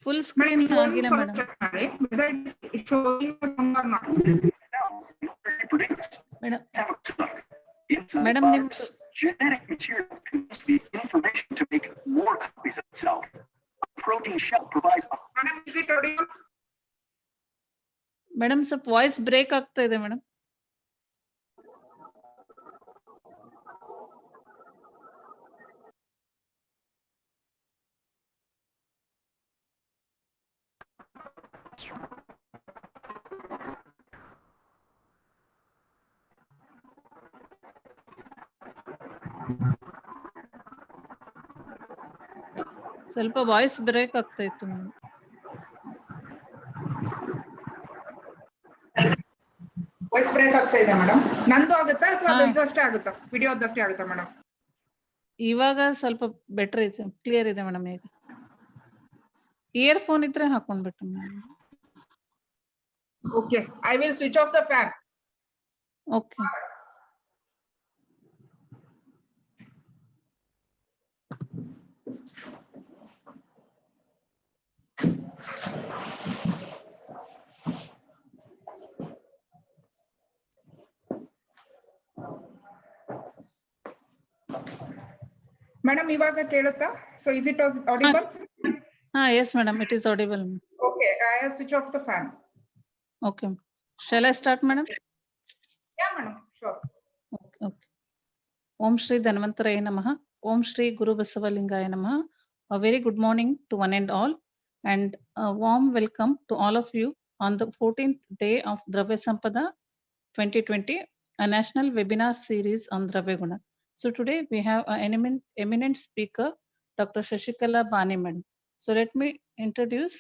Full screen ಆಗಿಲ್ಲ madam. Madam ನಿಮ್ genetic material contains the information to make more copies of itself. A protein shell provides Madam, is it audible? Madam ಸ್ವಲ್ಪ voice break ಆಗ್ತಾ ಇದೆ madam. ಸ್ವಲ್ಪ voice break ಆಗ್ತಾ ಇತ್ತು madam. Voice break ಆಗ್ತಾ ಇದೆ ಮೇಡಮ್. ನಂದು ಆಗುತ್ತಾ ಅಥವಾ ಇದಷ್ಟೇ ಆಗುತ್ತಾ? ವಿಡಿಯೋದಷ್ಟೇ ಆಗುತ್ತಾ ಮೇಡಮ್? ಇವಾಗ ಸ್ವಲ್ಪ ಬೆಟರ್ ಇದೆ, ಕ್ಲಿಯರ್ ಇದೆ ಮೇಡಮ್. ಈಗ ಇಯರ್ಫೋನ್ ಇದ್ರೆ ಹಾಕೊಂಡ್ಬಿಟ್ಟು madam. Okay, I will switch off the fan. Okay. Madam ಇವಾಗ ಕೇಳುತ್ತಾ? So is it audible? Yes madam, it is audible. Okay, I have switch off the fan. Okay, shall I start madam? Yeah madam, sure. Okay. Om Shri Dhanvantaraye Namaha. Om Shri Guru Basavalingaya Namaha. A very good morning to one and all, and a warm welcome to all of you on the 14th day of Dravya Sampada 2020, a national webinar series on Dravya Guna. So today we have an eminent speaker, Dr. Shashikala Bani madam. So let me introduce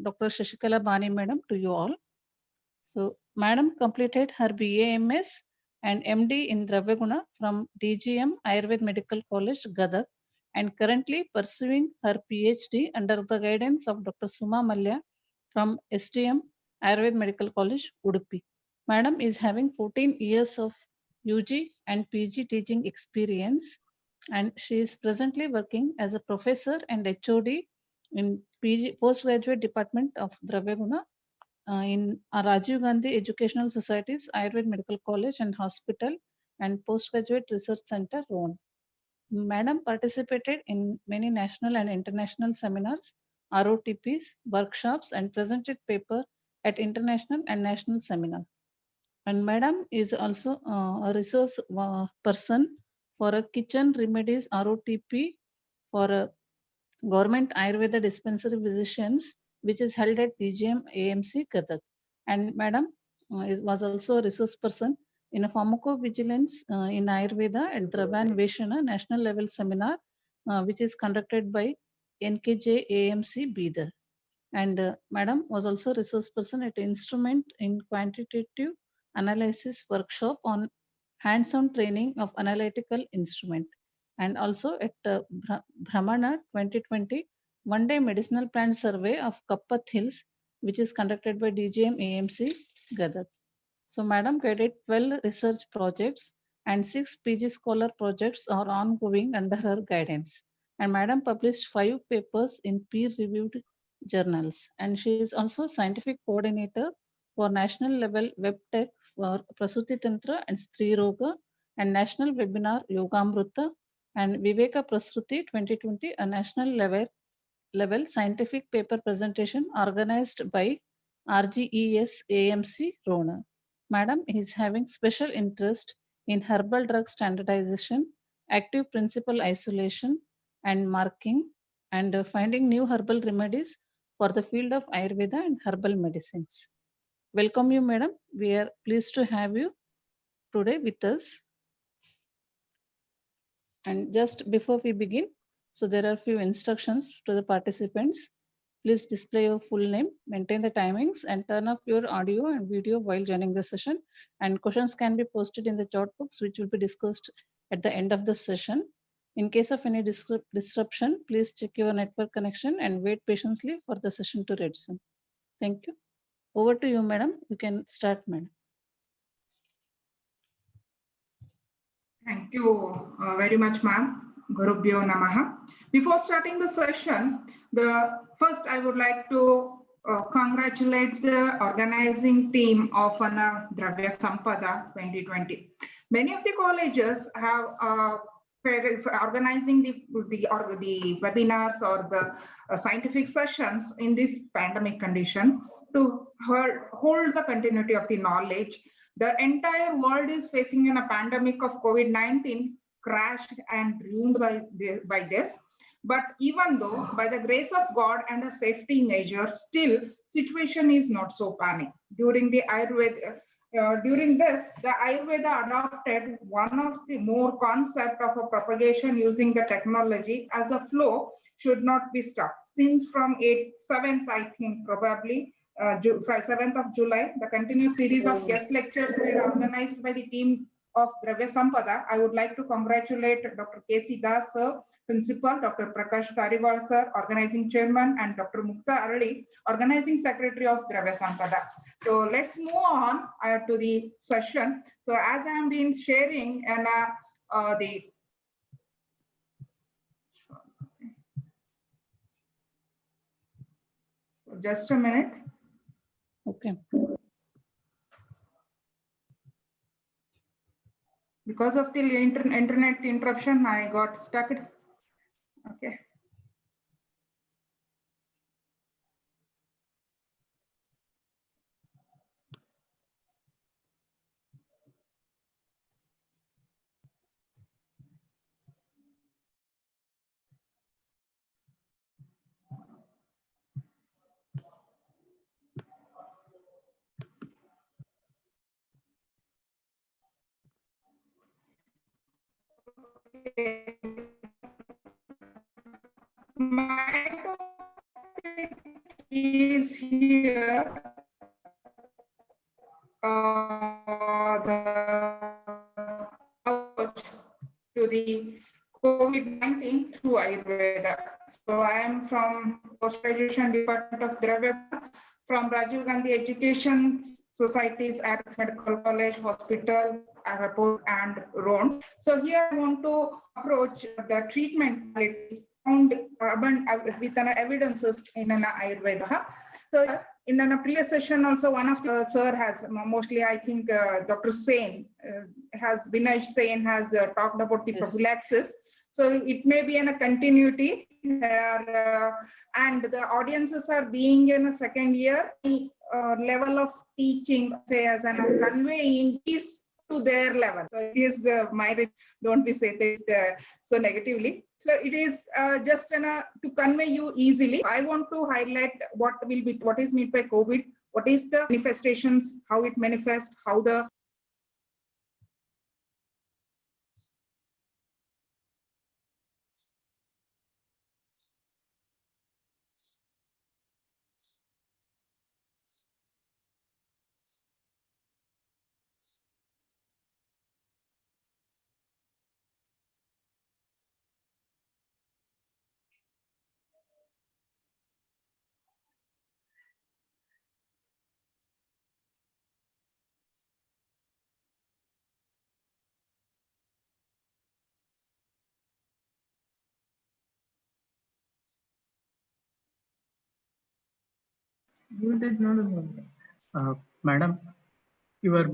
Dr. Shashikala Bani madam to you all. So madam completed her BAMS and MD in Dravya Guna from DGM Ayurved Medical College, Gadag, and currently pursuing her PhD under the guidance of Dr. Suma Malya from STM Ayurved Medical College, Udupi. Madam is having 14 years of UG and PG teaching experience, and she is presently working as a professor and HOD in PG postgraduate department of Dravya Guna in Rajiv Gandhi Educational Society's Ayurved Medical College and Hospital and Postgraduate Research Center, Rona. Madam participated in many national and international seminars, ROTPs, workshops, and presented paper at international and national seminars. And madam is also a resource person for a kitchen remedies ROTP for a government Ayurveda dispensary physicians, which is held at DGM AMC Gadag. And madam was also a resource person in a pharmacovigilance in Ayurveda at DRAVYA Veshana national level seminar, which is conducted by NKJ AMC Bidar. And madam was also a resource person at instrument in quantitative analysis workshop on hands-on training of analytical instrument, and also at Brahmana 2020 one-day medicinal plant survey of Kappat Hills, which is conducted by DGM AMC Gadag. So madam guided 12 research projects and 6 PG scholar projects are ongoing under her guidance. And madam published 5 papers in peer-reviewed journals, and she is also scientific coordinator for national level web tech for Prasuti Tantra and Stri Roga, and national webinar Yogamrita and Viveka Prasuti 2020, a national level scientific paper presentation organized by RGES AMC Rona. Madam is having special interest in herbal drug standardization, active principle isolation and marking, and finding new herbal remedies for the field of Ayurveda and herbal medicines. Welcome you, madam. We are pleased to have you today with us. And just before we begin, so there are few instructions to the participants. Please display your full name, maintain the timings, and turn off your audio and video while joining the session. And questions can be posted in the chat box, which will be discussed at the end of the session. In case of any disruption, please check your network connection and wait patiently for the session to resume. Thank you. Over to you, madam. You can start, madam. Thank you very much, ma'am. Gurubhyo Namaha. Before starting the session, first I would like to congratulate the organizing team of DRAVYA Sampada 2020. Many of the colleges have organizing the webinars or the scientific sessions in this pandemic condition to hold the continuity of the knowledge. The entire world is facing a pandemic of COVID-19, crashed and ruined by this. But even though, by the grace of God and a safety measure, still situation is not so panic. During the Ayurveda, the Ayurveda adopted one of the more concept of a propagation using the technology as a flow should not be stopped. Since from 7th, I think probably 7th of July, the continuous series of guest lectures were organized by the team of DRAVYA Sampada. I would like to congratulate Dr. K.C. Das, sir, Principal, Dr. Prakash Tariwal, sir, Organizing Chairman, and Dr. Mukta Arali, Organizing Secretary of DRAVYA Sampada. So let's move on to the session. So as I am been sharing and just a minute. Okay. Because of the internet interruption, I got stuck. Okay. My topic is here the approach to the COVID-19 through Ayurveda. So I am from Post-Graduation Department of DRAVYA from Rajiv Gandhi Education Society's at Medical College, Hospital, Airport, and Roan. So here I want to approach the treatment found with an evidences in an Ayurveda. So in a previous session also, one of the sir has mostly, I think Dr. Sen Vinay Sen has talked about the prophylaxis. So it may be in a continuity and the audiences are being in a second year, level of teaching, say as an conveying is to their level. So it is don't be said it so negatively. So it is just to convey you easily. I want to highlight what is meant by COVID, what is the manifestations, how it manifests, how the Madam, your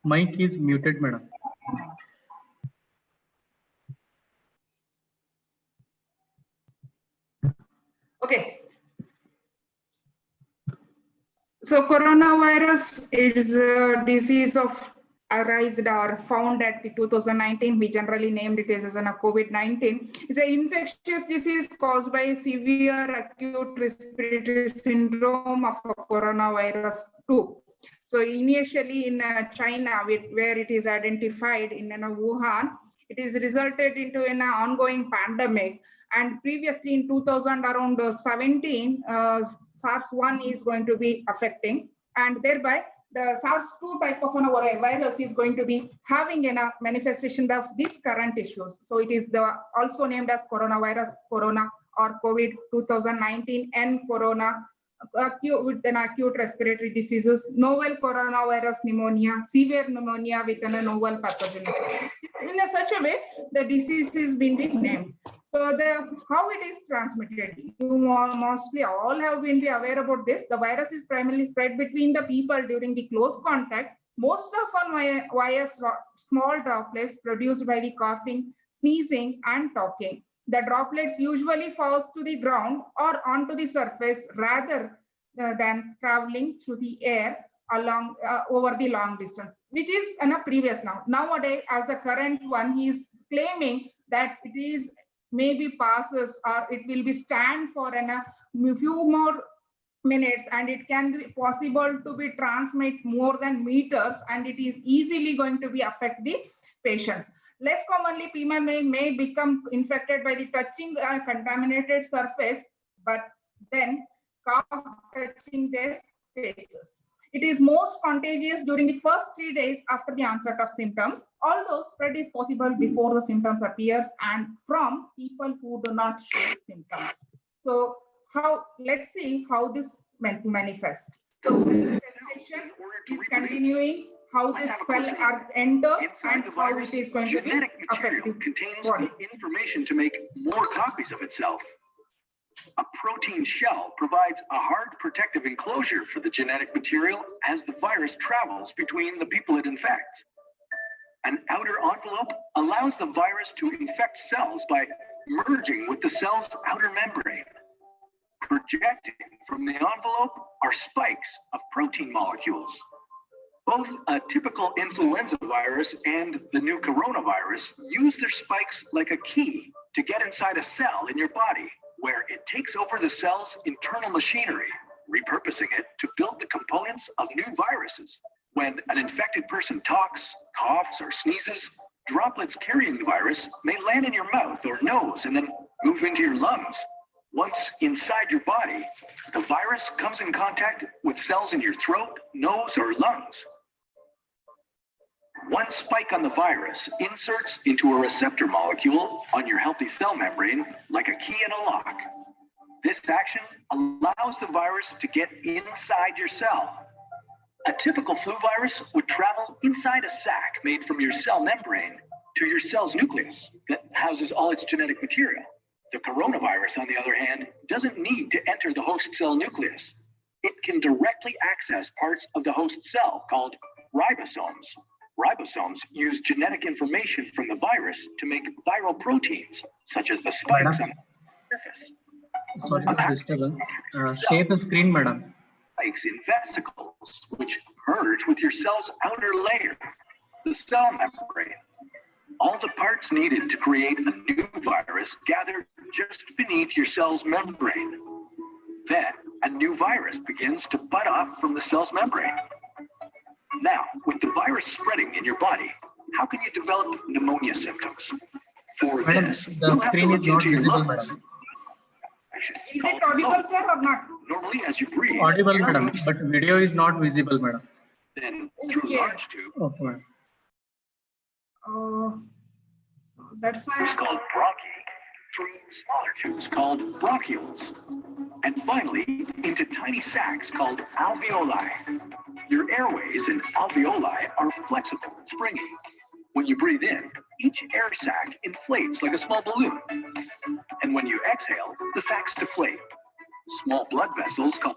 mic is muted, madam. okay. So coronavirus is a disease of arised or found at the 2019. We generally named it as a COVID-19. It's an infectious disease caused by severe acute respiratory syndrome of coronavirus 2. So initially in China, where it is identified in Wuhan, it is resulted into an ongoing pandemic. And previously in 2017, SARS-1 is going to be affecting, and thereby the SARS-2 type of a virus is going to be having a manifestation of these current issues. So it is also named as coronavirus, corona, or COVID 2019 and corona, with an acute respiratory diseases, novel coronavirus pneumonia, severe pneumonia with a novel pathogenesis. In such a way, the disease is being named. So how it is transmitted, you mostly all have been aware about this. The virus is primarily spread between the people during the close contact, most often via small droplets produced by the coughing, sneezing, and talking. The droplets usually falls to the ground or onto the surface rather than traveling through the air along over the long distance, which is in a previous nowadays as the current one, he is claiming that it is maybe passes or it will be stand for a few more minutes, and it can be possible to be transmit more than meters, and it is easily going to be affect the patients. Less commonly, people may become infected by the touching a contaminated surface, but then cough touching their faces. It is most contagious during the first 3 days after the onset of symptoms, although spread is possible before the symptoms appears and from people who do not show symptoms. So let's see how this manifests. So manifestation is continuing, how this cell enters and how it is going to be affected. Contains the information to make more copies of itself. A protein shell provides a hard protective enclosure for the genetic material as the virus travels between the people it infects. An outer envelope allows the virus to infect cells by merging with the cell's outer membrane. Projecting from the envelope are spikes of protein molecules. Both a typical influenza virus and the new coronavirus use their spikes like a key to get inside a cell in your body, where it takes over the cell's internal machinery, repurposing it to build the components of new viruses. When an infected person talks, coughs, or sneezes, droplets carrying the virus may land in your mouth or nose and then move into your lungs. Once inside your body, the virus comes in contact with cells in your throat, nose, or lungs. One spike on the virus inserts into a receptor molecule on your healthy cell membrane like a key in a lock. This action allows the virus to get inside your cell. A typical flu virus would travel inside a sac made from your cell membrane to your cell's nucleus that houses all its genetic material. The coronavirus, on the other hand, doesn't need to enter the host cell nucleus. It can directly access parts of the host cell called ribosomes. Ribosomes use genetic information from the virus to make viral proteins, such as the spikes on the surface. Sorry for disturbance. Share the screen, madam. Spikes in vesicles, which merge with your cell's outer layer, the cell membrane. All the parts needed to create a new virus gather just beneath your cell's membrane. Then, a new virus begins to bud off from the cell's membrane. Now, with the virus spreading in your body, how can you develop pneumonia symptoms? For Madam, this, the screen is not visible, madam. Is it audible, sir, or not? Normally, as you breathe, Audible, madam, but video is not visible, madam. then through Okay. large tube, Okay, madam. That's why. it's called bronchi, through smaller tubes called bronchioles, and finally into tiny sacs called alveoli. Your airways and alveoli are flexible and springy. When you breathe in, each air sac inflates like a small balloon. And when you exhale, the sacs deflate. Small blood vessels called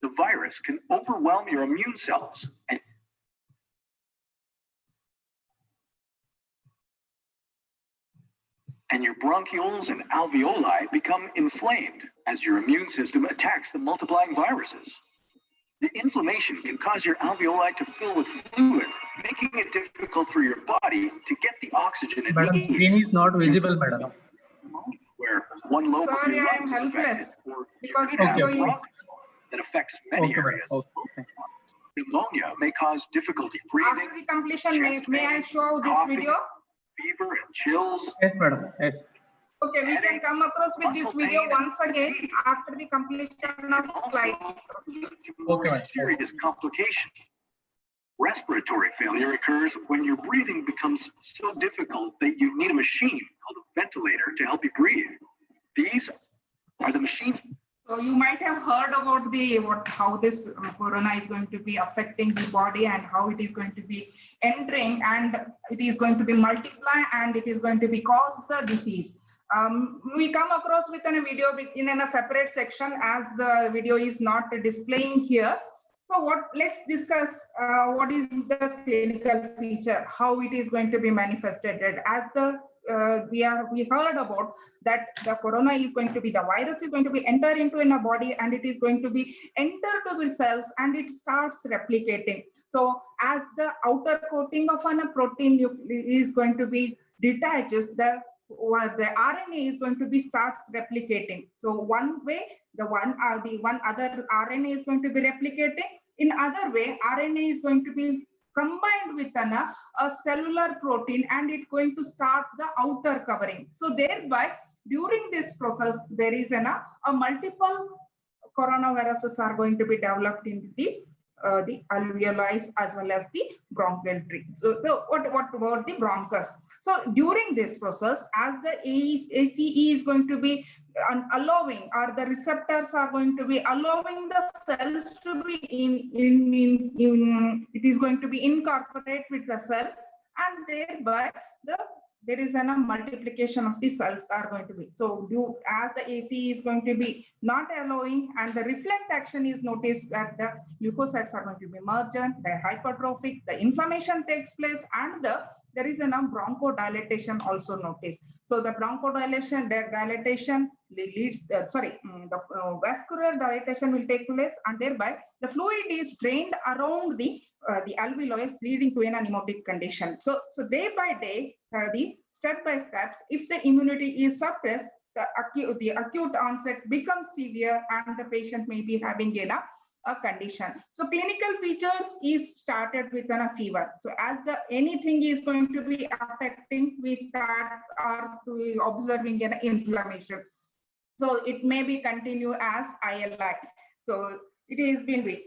the virus can overwhelm your immune cells and your bronchioles and alveoli become inflamed as your immune system attacks the multiplying viruses. The inflammation can cause your alveoli to fill with fluid, making it difficult for your body to get the oxygen it Madam, needs. screen is not visible, madam. Where one lobe of Sorry, your I am lungs is affected, helpless or because you have video is. bronchitis that affects many Okay, madam. areas. Okay. Pneumonia may cause difficulty breathing, After the completion, may I show this video? fever, and chills. Yes, madam. Yes. Okay, we can come across with this video once again after the completion of slide. Okay, madam. Serious complications Respiratory failure occurs when your breathing becomes so difficult that you need a machine called a ventilator to help you breathe. These are the machines. So you might have heard about how this corona is going to be affecting the body and how it is going to be entering, and it is going to be multiply and it is going to be cause the disease. We come across with a video in a separate section, as the video is not displaying here. So let's discuss what is the clinical feature, how it is going to be manifested. As we heard about that the corona is going to be, the virus is going to be enter into in a body, and it is going to be enter to the cells and it starts replicating. So as the outer coating of a protein is going to be detaches, the RNA is going to be starts replicating. So one way, the one other RNA is going to be replicating. In other way, RNA is going to be combined with a cellular protein, and it's going to start the outer covering. So thereby, during this process, there is a multiple coronaviruses are going to be developed in the alveoli as well as the bronchial tree. So what about the bronchus? So during this process, as the ACE is going to be allowing, or the receptors are going to be allowing the cells to be it is going to be incorporate with the cell, and thereby there is a multiplication of the cells are going to be. So as the ACE is going to be not allowing, and the reflect action is noticed that the leukocytes are going to be merged, they're hypertrophic, the inflammation takes place, and there is a bronchodilation also noticed. So the bronchodilation, dilatation leads, the vascular dilatation will take place, and thereby the fluid is drained around the alveoli, leading to an pneumotic condition. So day by day, the step by steps, if the immunity is suppressed, the acute onset becomes severe, and the patient may be having a condition. So clinical features is started with a fever. So as anything is going to be affecting, we start observing an inflammation. So it may be continue as ILI. So it has been with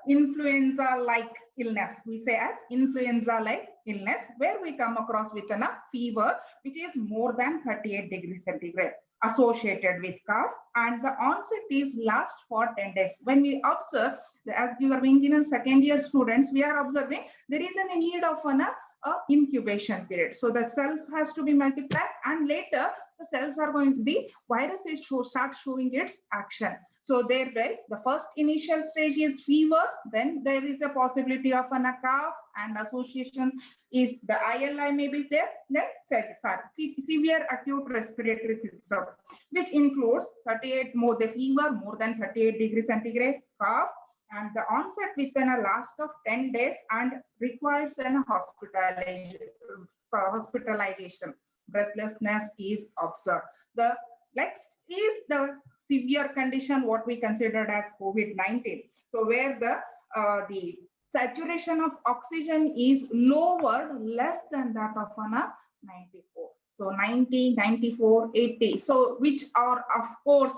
influenza-like illness. We say as influenza-like illness, where we come across with a fever which is more than 38 degrees centigrade, associated with cough, and the onset is last for 10 days. When we observe, as you are being in second year students, we are observing there is a need of an incubation period. So the cells has to be multiplied, and later the cells are going, the virus is start showing its action. So thereby the first initial stage is fever, then there is a possibility of a cough, and association is the ILI may be there, then severe acute respiratory syndrome, which includes the fever more than 38 degrees centigrade, cough, and the onset within a last of 10 days and requires an hospitalization. Breathlessness is observed. The next is the severe condition, what we considered as COVID-19. So where the saturation of oxygen is lower, less than that of 94. So 90, 94, 80. So which are of course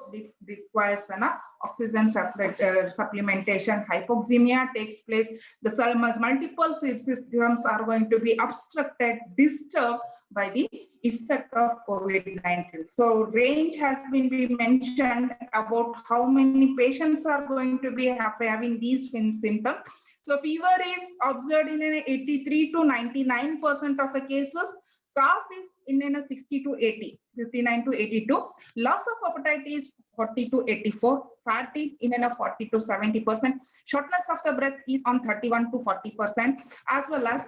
requires an oxygen supplementation. Hypoxemia takes place. The multiple systems are going to be obstructed, disturbed by the effect of COVID-19. So range has been mentioned about how many patients are going to be having these symptoms. So fever is observed in 83 to 99% of the cases. Cough is in a 60 to 80, 59 to 82. Loss of appetite is 40 to 84. Fatigue in a 40 to 70%. Shortness of the breath is on 31 to 40%. As well as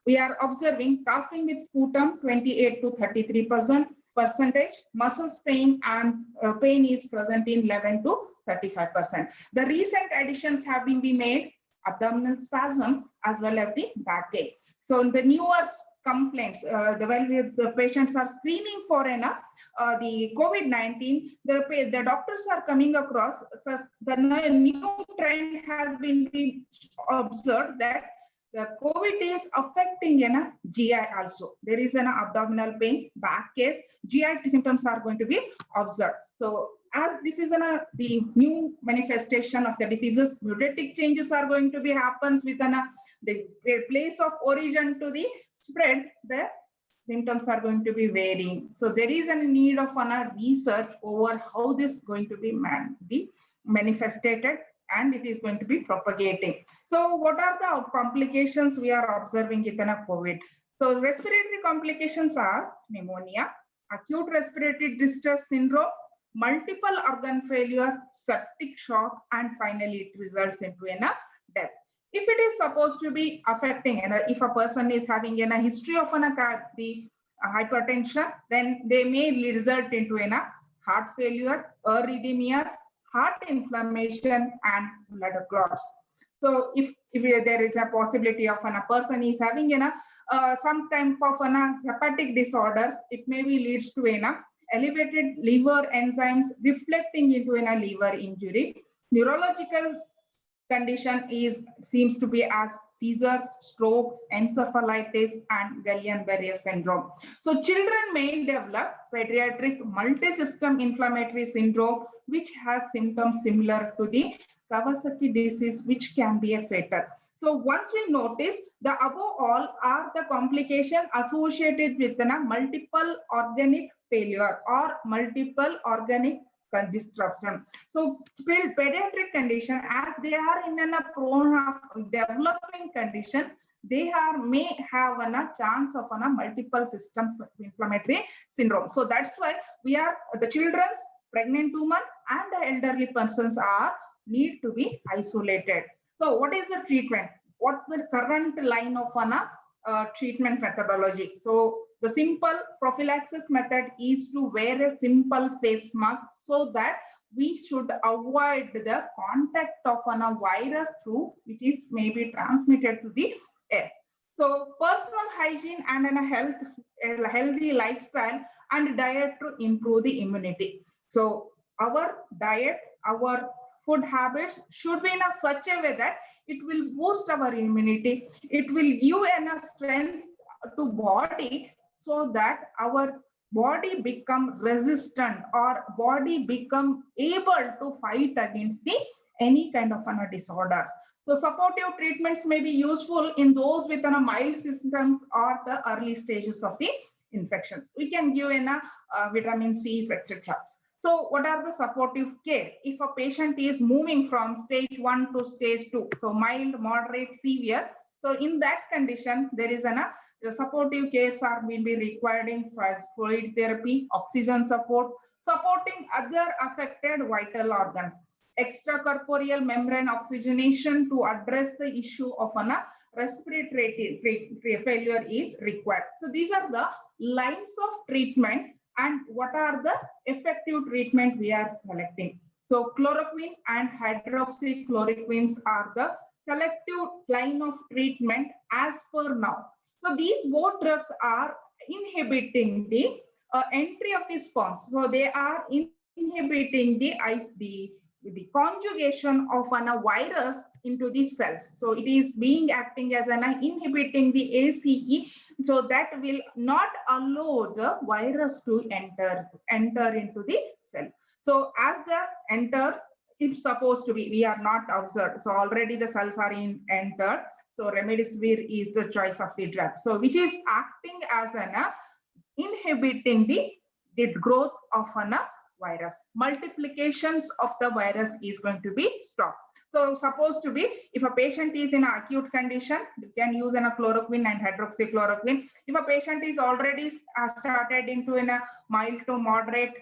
we are observing coughing with sputum 28 to 33%. Muscles pain and pain is present in 11 to 35%. The recent additions have been made: abdominal spasm as well as the backache. So in the newer complaints, the patients are screening for the COVID-19, the doctors are coming across. So the new trend has been observed that the COVID is affecting GI also. There is an abdominal pain, backache, GI symptoms are going to be observed. So as this is the new manifestation of the diseases, mutatic changes are going to be happens with the place of origin to the spread, the symptoms are going to be varying. So there is a need of research over how this is going to be manifested and it is going to be propagating. So what are the complications we are observing in COVID? So respiratory complications are pneumonia, acute respiratory distress syndrome, multiple organ failure, septic shock, and finally it results into a death. If it is supposed to be affecting, and if a person is having a history of the hypertension, then they may result into a heart failure, arrhythmias, heart inflammation, and blood clots. So if there is a possibility of a person is having some type of hepatic disorders, it may be leads to elevated liver enzymes reflecting into a liver injury. Neurological condition seems to be as seizures, strokes, encephalitis, and Guillain-Barré syndrome. So children may develop pediatric multisystem inflammatory syndrome, which has symptoms similar to the Kawasaki disease, which can be a fatal. So once we notice, the above all are the complications associated with multiple organic failure or multiple organic disruption. So pediatric condition, as they are in a prone of developing condition, they may have a chance of multiple system inflammatory syndrome. So that's why the children's, pregnant women, and the elderly persons need to be isolated. So what is the treatment? What's the current line of treatment methodology? So the simple prophylaxis method is to wear a simple face mask so that we should avoid the contact of a virus through which is maybe transmitted to the air. So personal hygiene and a healthy lifestyle and diet to improve the immunity. So our diet, our food habits should be in such a way that it will boost our immunity. It will give enough strength to body so that our body become resistant or body become able to fight against any kind of disorders. So supportive treatments may be useful in those with mild symptoms or the early stages of the infections. We can give vitamin C's, etc. So what are the supportive care? If a patient is moving from stage 1 to stage 2, so mild, moderate, severe, so in that condition, there is the supportive cares will be requiring fluid therapy, oxygen support, supporting other affected vital organs, extracorporeal membrane oxygenation to address the issue of respiratory failure is required. So these are the lines of treatment and what are the effective treatment we are selecting. So chloroquine and hydroxychloroquines are the selective line of treatment as per now. So these both drugs are inhibiting the entry of the sperms. So they are inhibiting the conjugation of a virus into the cells. So it is acting as inhibiting the ACE. So that will not allow the virus to enter into the cell. So as the enter, it's supposed to be, we are not observed. So already the cells are entered. So remdesivir is the choice of the drug. So which is acting as inhibiting the growth of virus. Multiplications of the virus is going to be stopped. So supposed to be, if a patient is in an acute condition, you can use a chloroquine and hydroxychloroquine. If a patient is already started into a mild to moderate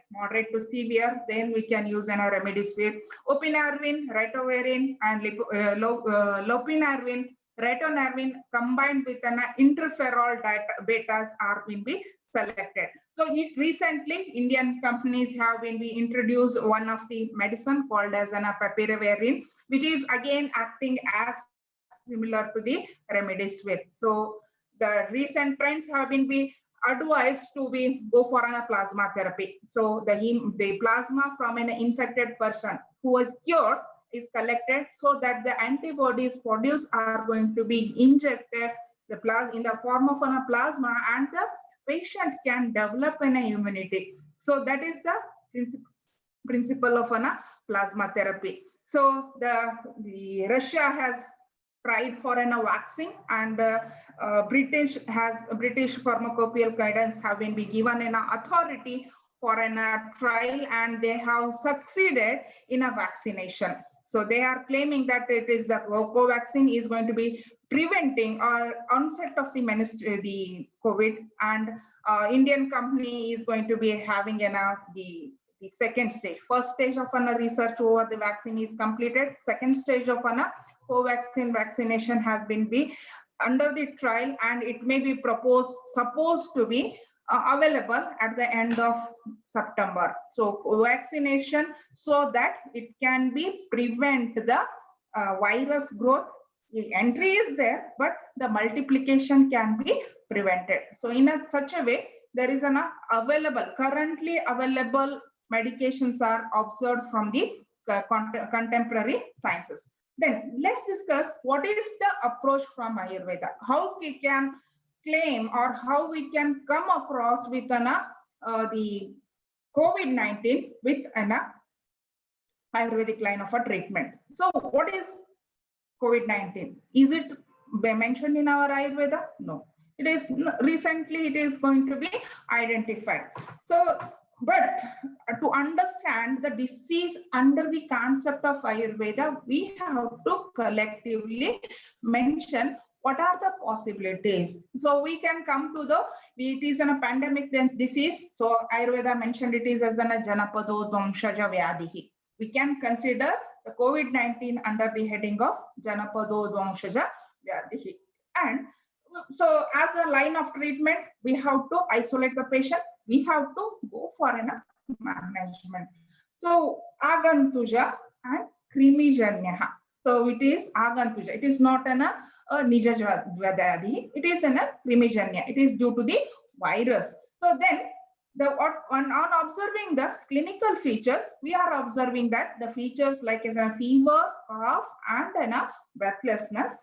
to severe, then we can use a remdesivir, opinarvin, ritonavir, and lopinarvin, ritonavir combined with an interferol betas are will be selected. So recently, Indian companies have been introduced one of the medicine called as an papiravirin, which is again acting as similar to the remdesivir. So the recent trends have been advised to go for a plasma therapy. So the plasma from an infected person who was cured is collected so that the antibodies produced are going to be injected in the form of a plasma, and the patient can develop an immunity. So that is the principle of plasma therapy. So the Russia has tried for a vaccine, and British pharmacopoeia guidance have been given an authority for a trial, and they have succeeded in a vaccination. So they are claiming that it is the co-vaccine is going to be preventing or onset of the COVID, and Indian company is going to be having the second stage. First stage of research over the vaccine is completed. Second stage of co-vaccine vaccination has been under the trial, and it may be supposed to be available at the end of September. So vaccination, so that it can be prevent the virus growth. The entry is there, but the multiplication can be prevented. So in such a way, there is an currently available medications are observed from the contemporary sciences. Then let's discuss what is the approach from Ayurveda. How we can claim or how we can come across with the COVID-19 with an Ayurvedic line of a treatment. So what is COVID-19? Is it mentioned in our Ayurveda? No. It is recently it is going to be identified. So, but to understand the disease under the concept of Ayurveda, we have to collectively mention what are the possibilities. So we can come to it is a pandemic disease. So Ayurveda mentioned it is as a Janapado Dvamshaja Vyadihi. We can consider the COVID-19 under the heading of Janapado Dvamshaja Vyadihi. And so as a line of treatment, we have to isolate the patient. We have to go for a management. So Agantuja and Krimijanya. So it is Agantuja. It is not a Nijaja Vyadhi. It is a Krimijanya. It is due to the virus. So then on observing the clinical features, we are observing that the features like as a fever, cough, and breathlessness,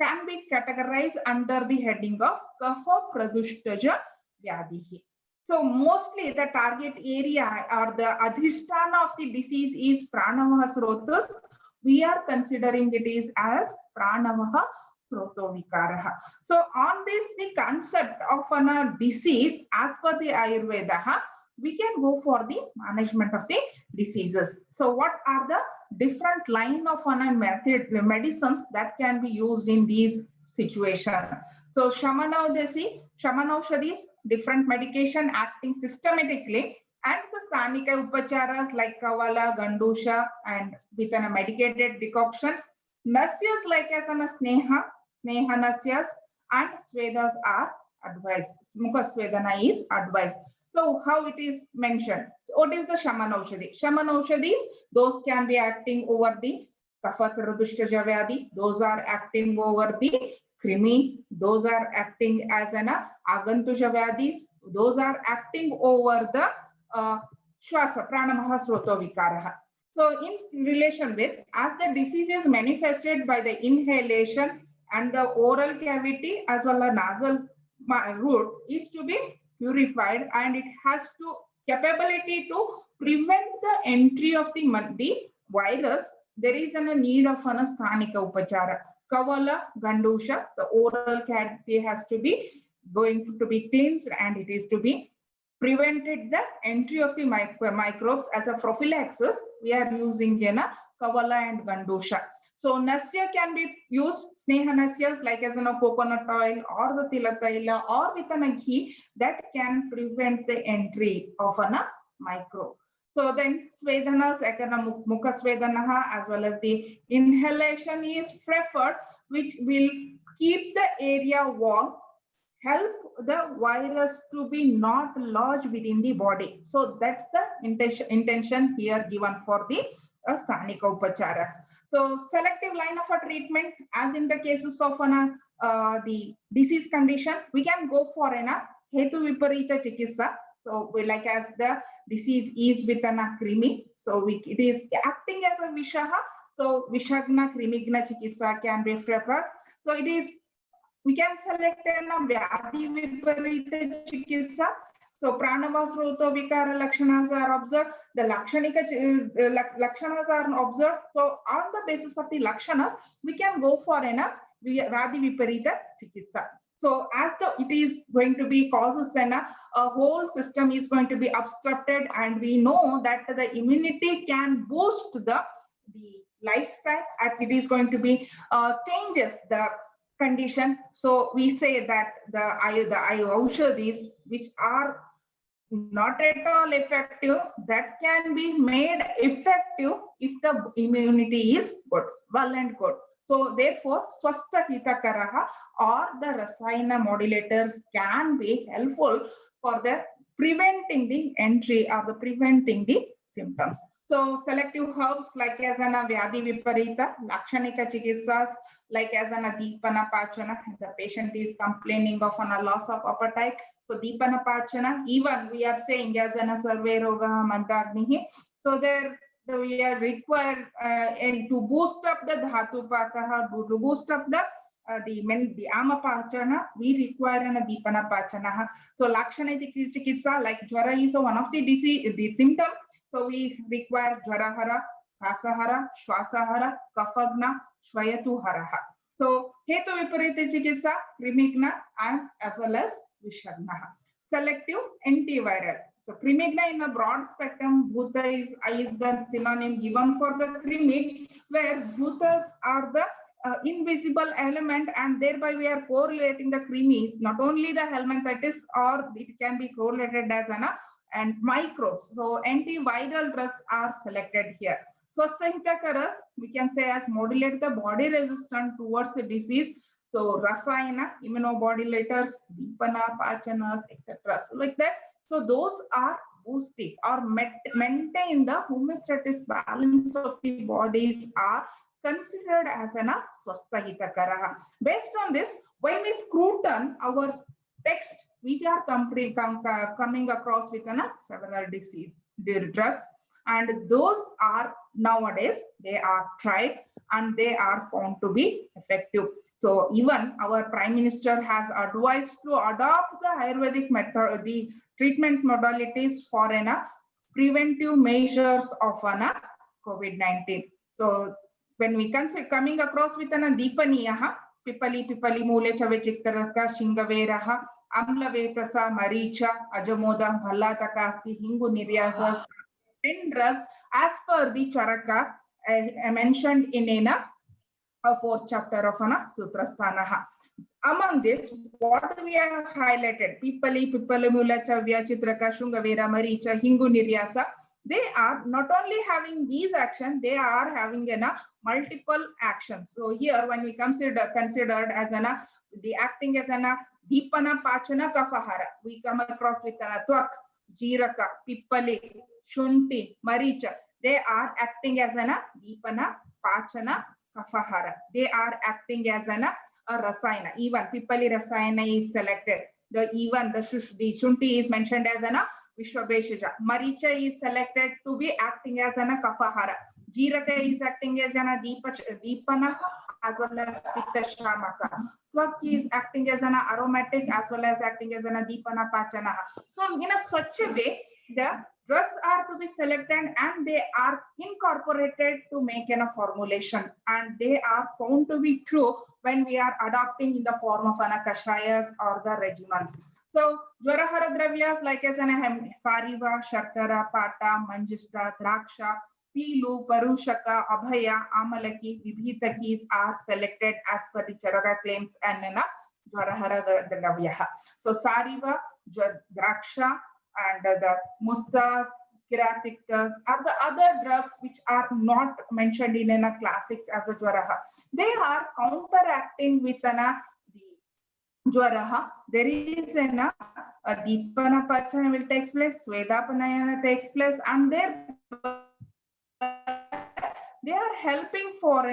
can be categorized under the heading of Kapha Pradushtaja Vyadihi. So mostly the target area or the adhisthana of the disease is Pranavaha Srotas. We are considering it is as Pranavaha Srotovikaraha. So on this, the concept of a disease as per the Ayurveda, we can go for the management of the diseases. So what are the different line of medicines that can be used in these situations? So Shamanaushadis, different medication acting systematically, and the Sthanika Upacharas like Kavala, Gandusha, and with medicated decoctions. Nasyas like as Sneha Nasyas, and Swedas are advised. Mukha Swedana is advised. So how it is mentioned? So what is the Shamanaushadi? Shamanaushadis, those can be acting over the Kapha Pradushtaja Vyadi. Those are acting over the Krimi. Those are acting as an Agantuja Vyadis. Those are acting over the Shwasa, Pranamaha Srotovikaraha. So in relation with, as the disease is manifested by the inhalation and the oral cavity as well as nasal route is to be purified, and it has to capability to prevent the entry of the virus. There is a need of a Sthanika Upachara. Kavala, Gandusha, the oral cavity has to be going to be cleansed, and it is to be prevented the entry of the microbes. As a prophylaxis, we are using Kavala and Gandusha. So Nasya can be used, Sneha Nasyas like as coconut oil or the Tilataila or with a ghee that can prevent the entry of a microbe. So then Svedanas, Mukha Svedanaha as well as the inhalation is preferred, which will keep the area warm, help the virus to be not lodged within the body. So that's the intention here given for the Sthanika Upacharas. So selective line of a treatment, as in the cases of the disease condition, we can go for Hetu Viparita Chikitsa. So we like as the disease is with an krimi. So it is acting as a Vishaha. So Vishagna Krimigna Chikitsa can be preferred. So it is, we can select a Vyadi Viparita Chikitsa. So pranava sruto vikara lakshanas are observed. The lakshanika lakshanas are observed. So on the basis of the lakshanas, we can go for an Vadi Viparita Chikitsa. So as it is going to be causes and a whole system is going to be obstructed, and we know that the immunity can boost the lifestyle, and it is going to be changes the condition. So we say that the aushadhis which are not at all effective, that can be made effective if the immunity is good, well and good. So therefore, swastha hitakaraha or the rasayana modulators can be helpful for the preventing the entry or the preventing the symptoms. So selective herbs like as an vyadi viparita, lakshanika chikitsas, like as an deepana pachana, the patient is complaining of a loss of appetite. So deepana pachana, even we are saying as an survey roga mandagnihi. So there we are required to boost up the dhatu pakaha, to boost up the amapachana, we require a deepana pachana. So lakshana chikitsa, like jwara is one of the disease, the symptom. So we require jwarahara, kasahara, shwasahara, kafagna, shvayatuharaha. So hetu viparita chikitsa, krimigna, as well as vishagnaha. Selective antiviral. So krimigna in a broad spectrum, bhuta is the synonym given for the krimig, where bhutas are the invisible element, and thereby we are correlating the krimis, not only the helminthitis, or it can be correlated as and microbes. So antiviral drugs are selected here. Swasthahitakaras, we can say as modulate the body resistance towards the disease. So rasayana, immunomodulators, deepana, pachanas, etc. So like that. So those are boosting or maintain the homeostatic balance of the bodies are considered as an swasthahitakaraha. Based on this, when we scrutin our text, we are coming across with several disease drugs, and those are nowadays they are tried and they are found to be effective. So even our Prime Minister has advised to adopt the Ayurvedic method, the treatment modalities for preventive measures of COVID-19. So when we consider coming across with deepaniyaha, pipali mule chavechiktaraka shingaveraha, amlavetasa maricha ajamoda bhallatakasti hingu niryasas, 10 drugs as per the charaka mentioned in a fourth chapter of Sutrasthanaha. Among this, what we have highlighted, Pipali, Pipalamula, Chavya, Chitraka, Shungavera, Maricha, Hingu, Niryasa, they are not only having these actions, they are having multiple actions. So here, when we considered as the acting as Deepana, Pachana, Kafahara, we come across with Twak, Jiraka, Pipali, Shunti, Maricha. They are acting as Deepana, Pachana, Kafahara. They are acting as a rasayana. Even Pipali rasayana is selected. The Shunti is mentioned as Vishwabheshaja. Maricha is selected to be acting as Kafahara. Jiraka is acting as Deepana as well as Pitta Shamaka. Twak is acting as an aromatic as well as acting as Deepana Pachana. So in such a way, the drugs are to be selected and they are incorporated to make a formulation, and they are found to be true when we are adopting in the form of kashayas or the regimens. So jwarahara dravyas like as sariva, sharkara, pata, manjishta, draksha, pilu, parushaka, abhaya, amalaki, vibhitakis are selected as per the charaka claims and jwarahara dravya. So sariva, draksha, and the mustas, keraticus are the other drugs which are not mentioned in classics as a jwaraha. They are counteracting with the jwaraha. There is a deepana pachana will take place, swedapanayana takes place, and they are helping for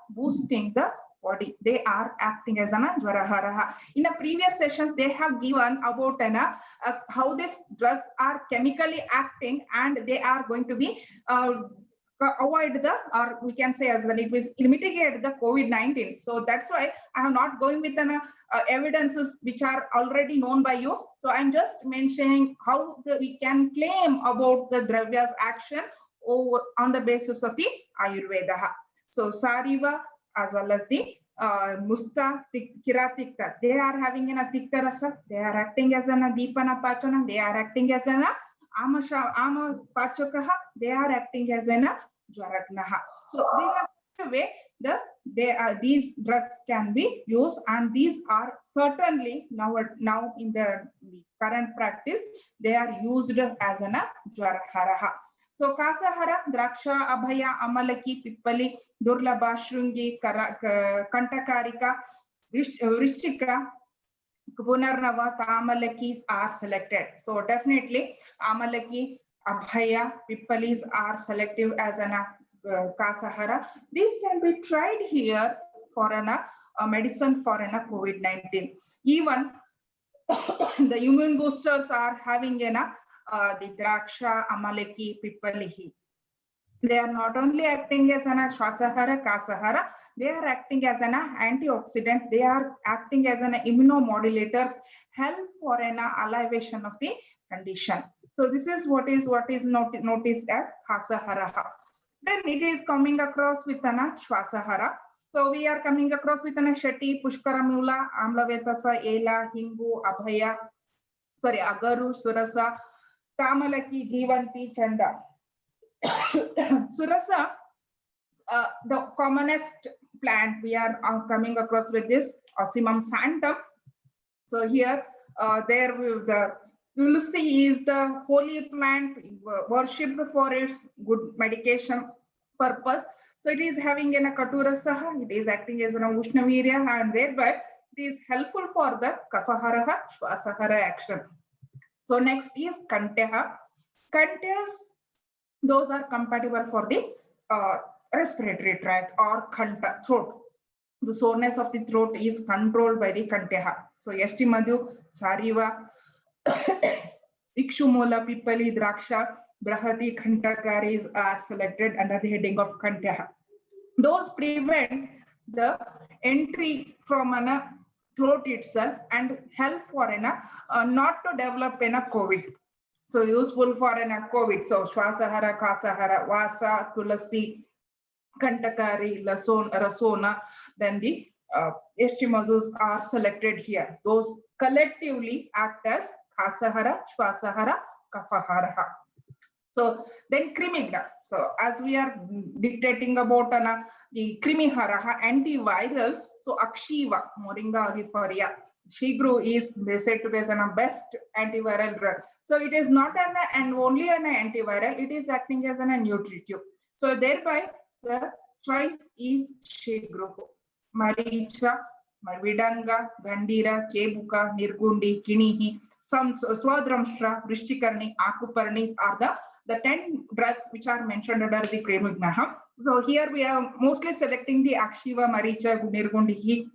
boosting the body. They are acting as jwaraharaha. In the previous sessions, they have given about how these drugs are chemically acting, and they are going to be avoid the, or we can say as that it will mitigate the COVID-19. So that's why I am not going with an evidences which are already known by you. So I'm just mentioning how we can claim about the Dravya's action over on the basis of the Ayurveda. So Sariva as well as the Musta, Kiratikta, they are having a Tikta Rasa, they are acting as an Deepana Pachana, they are acting as an Ama Pachakaha, they are acting as an Jwaraknaha. So these are the way these drugs can be used, and these are certainly now in the current practice, they are used as an Jwaraharaha. So Kasahara, Draksha, Abhaya, Amalaki, Pippali, Durlabha, Shrungi, Kantakarika, Vrishchika, Punarnava, Amalakis are selected. So definitely Amalaki, Abhaya, Pippalis are selective as an Kasahara. These can be tried here for a medicine for an COVID-19. Even the immune boosters are having the Draksha, Amalaki, Pippalihi. They are not only acting as an Shwasahara, Kasahara, they are acting as an antioxidant, they are acting as an immunomodulators, help for an alleviation of the condition. So this is what is noticed as Kasahara. Then it is coming across with an Shwasahara. So we are coming across with an Sheti, Pushkaramula, Amlavetasa, Ela, Hingu, Abhaya, Agaru, Surasa, Tamalaki, Jivanti, Chanda. Surasa, the commonest plant we are coming across with this Ocimum santum. So here, the Tulsi is the holy plant worshipped for its good medication purpose. So it is having a Katurasaha, it is acting as an Ushnavirya, and thereby it is helpful for the Kafaharaha, Shwasahara action. So next is Kanteha. Kantehas, those are compatible for the respiratory tract or throat. The soreness of the throat is controlled by the Kanteha. So Yashti Madhu, Sariva, Ikshumula, Pippali, Draksha, Brahati, Kantakaris are selected under the heading of Kanteha. Those prevent the entry from a throat itself and help for not to develop in a COVID. So useful for an COVID. So Shwasahara, Kasahara, Vasa, Tulasi, Kantakari, Rasona, then the Yashtimadhus are selected here. Those collectively act as Kasahara, Shwasahara, Kafahara. So then Krimigna. So as we are dictating about the Krimiharaha antivirals, so Akshiva, Moringa oleifera, Shigru is said to be as a best antiviral drug. So it is not only an antiviral, it is acting as a nutritive. So thereby the choice is Shigru. Maricha, Vidanga, Gandhira, Kebuka, Nirgundi, Kinihi, some Swadramshra, Vrishchikarni, Akuparnis are the 10 drugs which are mentioned under the Krimignaha. So here we are mostly selecting the Akshiva, Maricha, Nirgundihi,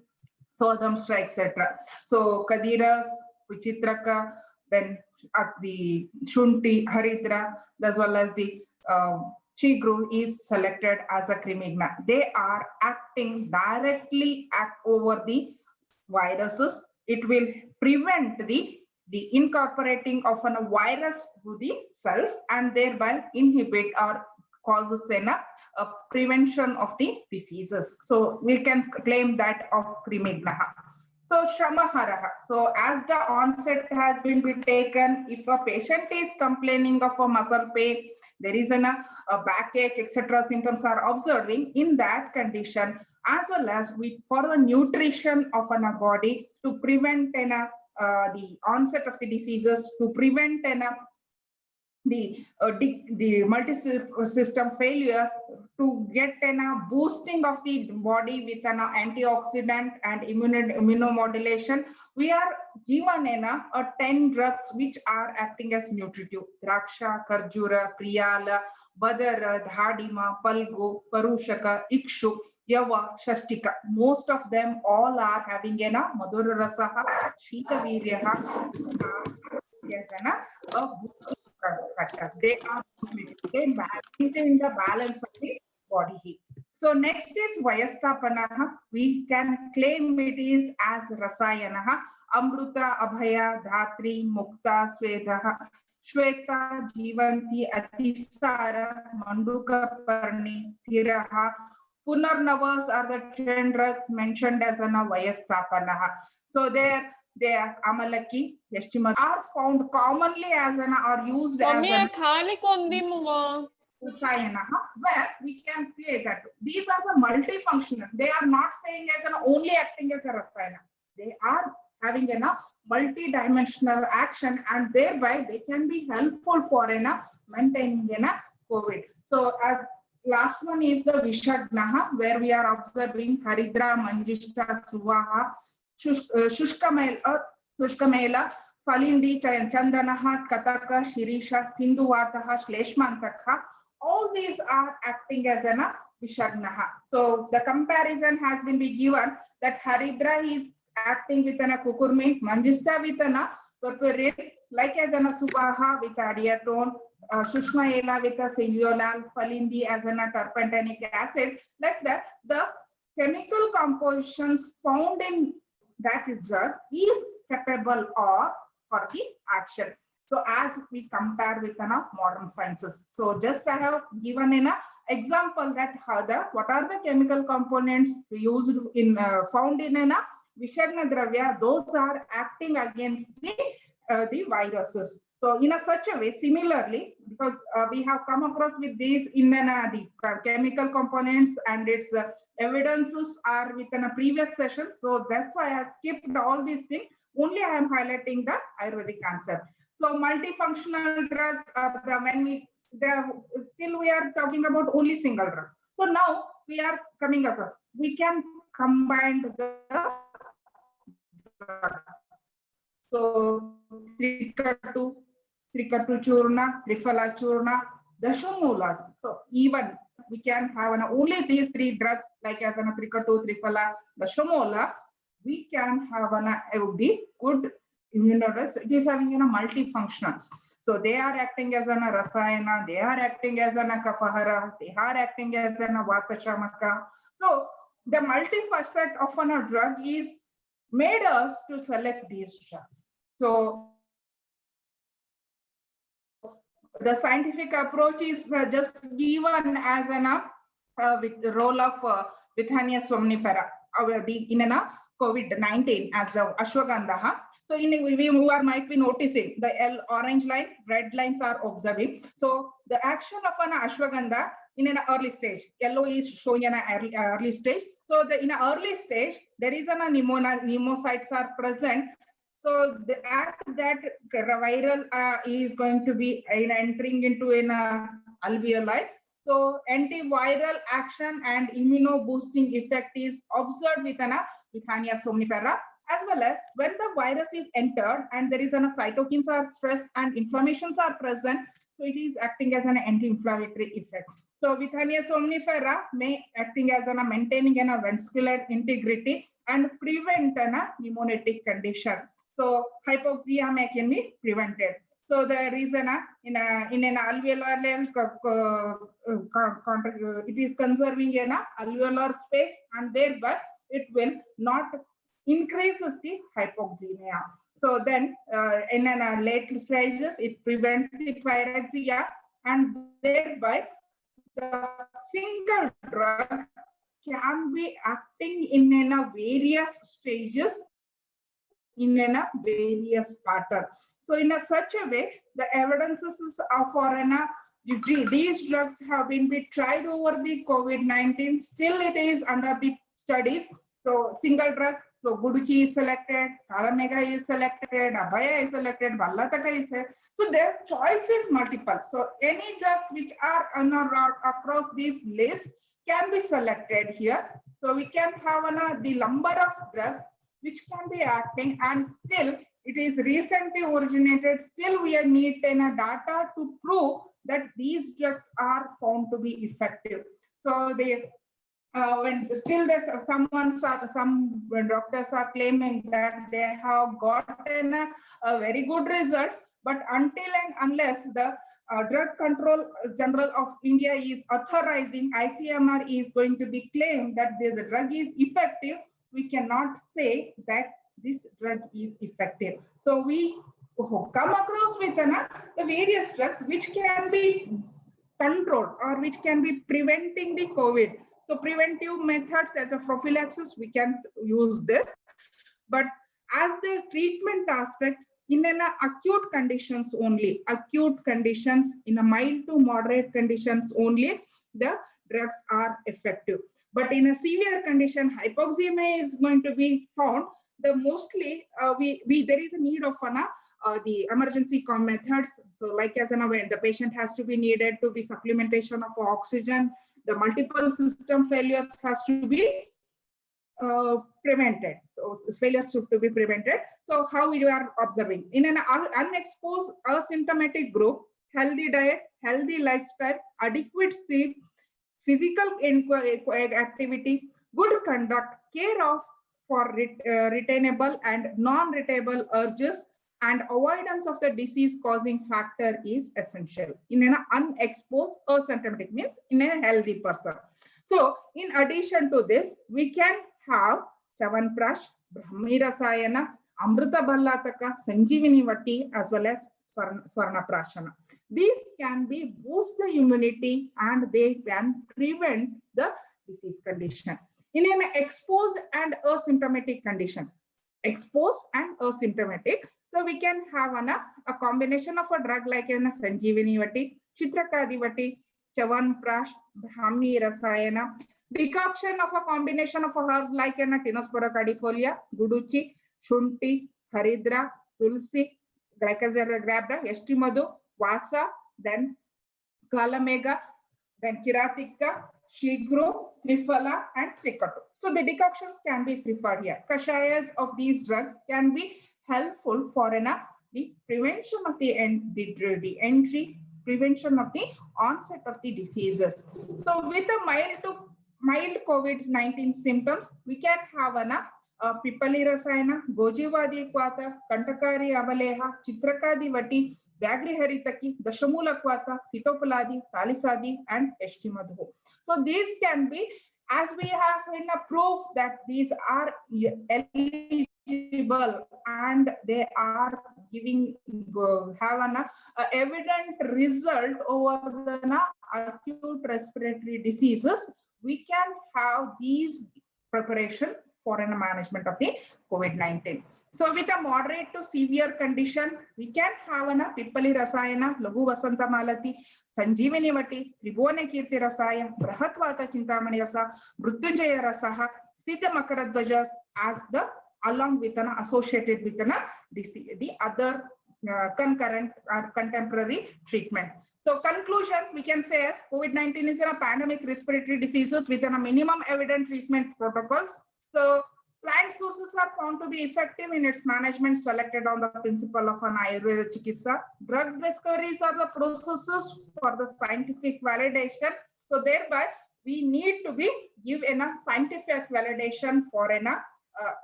Swadramshra, etc. So Kadiras, Vichitraka, then the Shunti, Haridra, as well as the Chigru is selected as a Krimigna. They are acting directly over the viruses. It will prevent the incorporating of a virus to the cells and thereby inhibit or causes a prevention of the diseases. So we can claim that of Krimignaha. So Shamaharaha. So as the onset has been taken, if a patient is complaining of a muscle pain, there is a backache, etc. symptoms are observing in that condition, as well as for the nutrition of a body to prevent the onset of the diseases, to prevent the multi-system failure, to get boosting of the body with an antioxidant and immunomodulation, we are given 10 drugs which are acting as nutritive. Draksha, Karjura, Priyala, Badara, Dhadima, Palgo, Parushaka, Ikshu, Yava, Shastika. Most of them all are having Madhura Rasaha, Shita Viryaha, they are maintain the balance of body heat. So next is Vayastapanaha. We can claim it is as Rasayanaha. Amruta, Abhaya, Dhatri, Mukta, Swetaha, Shweta, Jivanti, Atisara, Manduka, Parni, Sthiraha. Punarnavas are the 10 drugs mentioned as an Vayastapanaha. So there Amalaki, Yashtima are found commonly as an or used as an Rasayanaha, where we can play that. These are the multifunctional. They are not saying as an only acting as a Rasayana. They are having a multi-dimensional action, and thereby they can be helpful for maintaining COVID. So as last one is the Vishagnaha, where we are observing Haridra, Manjishta, Suvaha, Shushkamela, Falindi, Chandanaha, Kataka, Shirisha, Sindhuvataha, Shleshmantakha. All these are acting as an Vishagnaha. So the comparison has been given that Haridra is acting with an Cucurmin, Manjista with an Purpurine, like as an Subaha with adiatone, Shushmaela with a Cellulal, Falindi as an turpentinic acid. Like that, the chemical compositions found in that drug is capable for the action. So as we compare with modern sciences. So just I have given an example that what are the chemical components used in found in Vishagna Dravya, those are acting against the viruses. So in such a way, similarly, because we have come across with these in the chemical components and its evidences are within a previous session. So that's why I skipped all these things. Only I am highlighting the Ayurvedic concept. So multifunctional drugs are still we are talking about only single drug. So now we are coming across. We can combine the drugs. So Trikatu Churna, Triphala Churna, Dashamulas. So even we can have only these 3 drugs like as an Trikatu, Triphala, Dashamula. We can have the good immunodrugs. It is having multifunctionals. So they are acting as an Rasayana, they are acting as an Kapahara, they are acting as an Vatashamaka. So the multifacet of a drug is made us to select these drugs. So the scientific approach is just given as with the role of Withania somnifera in COVID-19 as the ashwagandha. So we might be noticing the orange line, red lines are observing. So the action of an ashwagandha in an early stage, yellow is showing an early stage. So in an early stage, there is an pneumocytes are present. So that viral is going to be entering into an alveoli. So antiviral action and immuno-boosting effect is observed with Withania somnifera, as well as when the virus is entered and there is cytokines are stress and inflammations are present. So it is acting as an anti-inflammatory effect. So Withania somnifera may acting as maintaining vascular integrity and prevent pneumonatic condition. So hypoxia can be prevented. So the reason in an alveolar it is conserving an alveolar space, and thereby it will not increases the hypoxemia. So then in an late stages, it prevents the pyrexia, and thereby the single drug can be acting in various stages in various pattern. So in such a way, the evidences for these drugs have been tried over the COVID-19. Still it is under the studies. So single drugs, so Guduchi is selected, Talamega is selected, Abhaya is selected, Vallataka is selected. So their choice is multiple. So any drugs which are across this list can be selected here. So we can have the number of drugs which can be acting, and still it is recently originated. Still we need data to prove that these drugs are found to be effective. So they when still there's some doctors are claiming that they have gotten a very good result, but until and unless the Drug Control General of India is authorizing, ICMR is going to be claimed that the drug is effective, we cannot say that this drug is effective. So we come across with the various drugs which can be controlled or which can be preventing the COVID. So preventive methods as a prophylaxis, we can use this. But as the treatment aspect, in an acute conditions only, acute conditions, in a mild to moderate conditions only, the drugs are effective. But in a severe condition, hypoxemia is going to be found. The mostly there is a need of the emergency methods. So like as when the patient has to be needed to be supplementation of oxygen, the multiple system failures has to be prevented. So failures should to be prevented. So how you are observing in an unexposed asymptomatic group, healthy diet, healthy lifestyle, adequate sleep, physical activity, good conduct, care of for retainable and non-retainable urges, and avoidance of the disease causing factor is essential in an unexposed asymptomatic, means in a healthy person. So in addition to this, we can have Chavanprash, Brahmi Rasayana, Amrita Ballataka, Sanjeevani Vati, as well as Swarna Prashana. These can be boost the immunity and they can prevent the disease condition. In an exposed and asymptomatic condition, exposed and asymptomatic, so we can have a combination of a drug like Sanjeevani Vati, Chitrakadi Vati, Chavanprash, Brahmi Rasayana, decoction of a combination of a herb like Tinospora cadifolia, Guduchi, Shunti, Haridra, Tulsi, Glycosera grabda, Estimadu, Vasa, then Kalamega, then Kiratika, Shigro, Trifala, and Trikatu. So the decoctions can be preferred here. Kashayas of these drugs can be helpful for the prevention of the entry, prevention of the onset of the diseases. So with a mild COVID-19 symptoms, we can have Pipali Rasayana, Gojivadi Kwata, Kantakari Avaleha, Chitrakadi Vati, Vyagri Haritaki, Dashamula Kwata, Sitopaladi, Talisadi, and Eshtimadhu. So these can be, as we have in a proof that these are eligible and they are giving have an evident result over the acute respiratory diseases, we can have these preparation for a management of the COVID-19. So with a moderate to severe condition, we can have a Pipali Rasayana, Lagu Vasanta Malati, Sanjeevani Vati, Tribhuwana Kirti Rasaya, Brahatvata Chintamani Rasa, Mrutyunjaya Rasaha, Siddha Makaradvajas as the along with an associated with the other concurrent or contemporary treatment. So conclusion, we can say as COVID-19 is a pandemic respiratory diseases with a minimum evident treatment protocols. So plant sources are found to be effective in its management selected on the principle of an Ayurveda Chikitsa. Drug discoveries are the processes for the scientific validation. So thereby we need to be give enough scientific validation for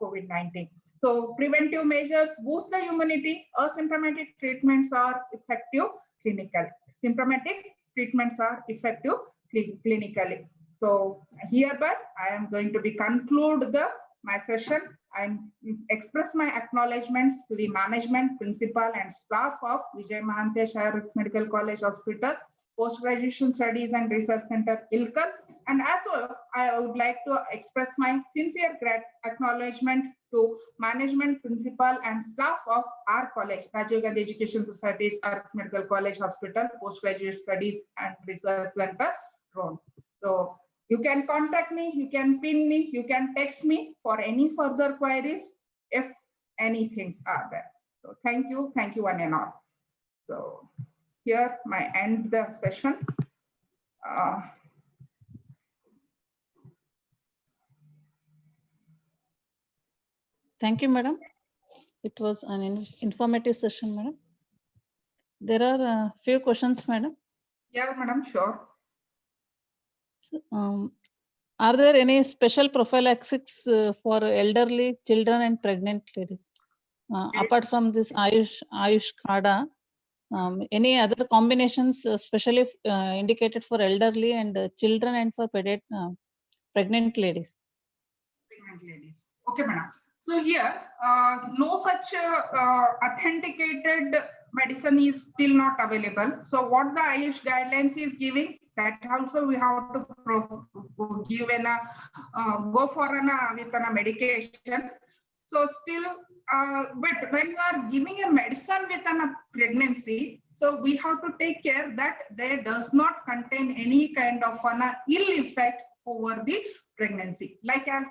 COVID-19. So preventive measures boost the immunity. Asymptomatic treatments are effective clinically. Symptomatic treatments are effective clinically. So hereby I am going to be conclude my session. I express my acknowledgements to the management, principal, and staff of Vijay Mahantesh Ayurvedic Medical College Hospital, Post-Graduation Studies and Research Center, ILKAL. And as well, I would like to express my sincere acknowledgement to management, principal, and staff of our college, Rajiv Gandhi Education Society's Ayurvedic Medical College Hospital, Postgraduate Studies and Research Center, Rona. So you can contact me, you can ping me, you can text me for any further queries if any things are there. So thank you one and all. So here my end the session. Thank you, madam. It was an informative session, madam. There are a few questions, madam. Yeah, madam, sure. So, are there any special prophylaxis for elderly, children, and pregnant ladies? Apart from this Ayush Khada, Any other combinations, especially indicated for elderly and children and for pregnant ladies? Pregnant ladies. Okay, madam. So here, no such authenticated medicine is still not available. So what the Ayush guidelines is giving, that also we have to give go for with a medication. So still, but when you are giving a medicine with a pregnancy, so we have to take care that there does not contain any kind of ill effects over the pregnancy. Like as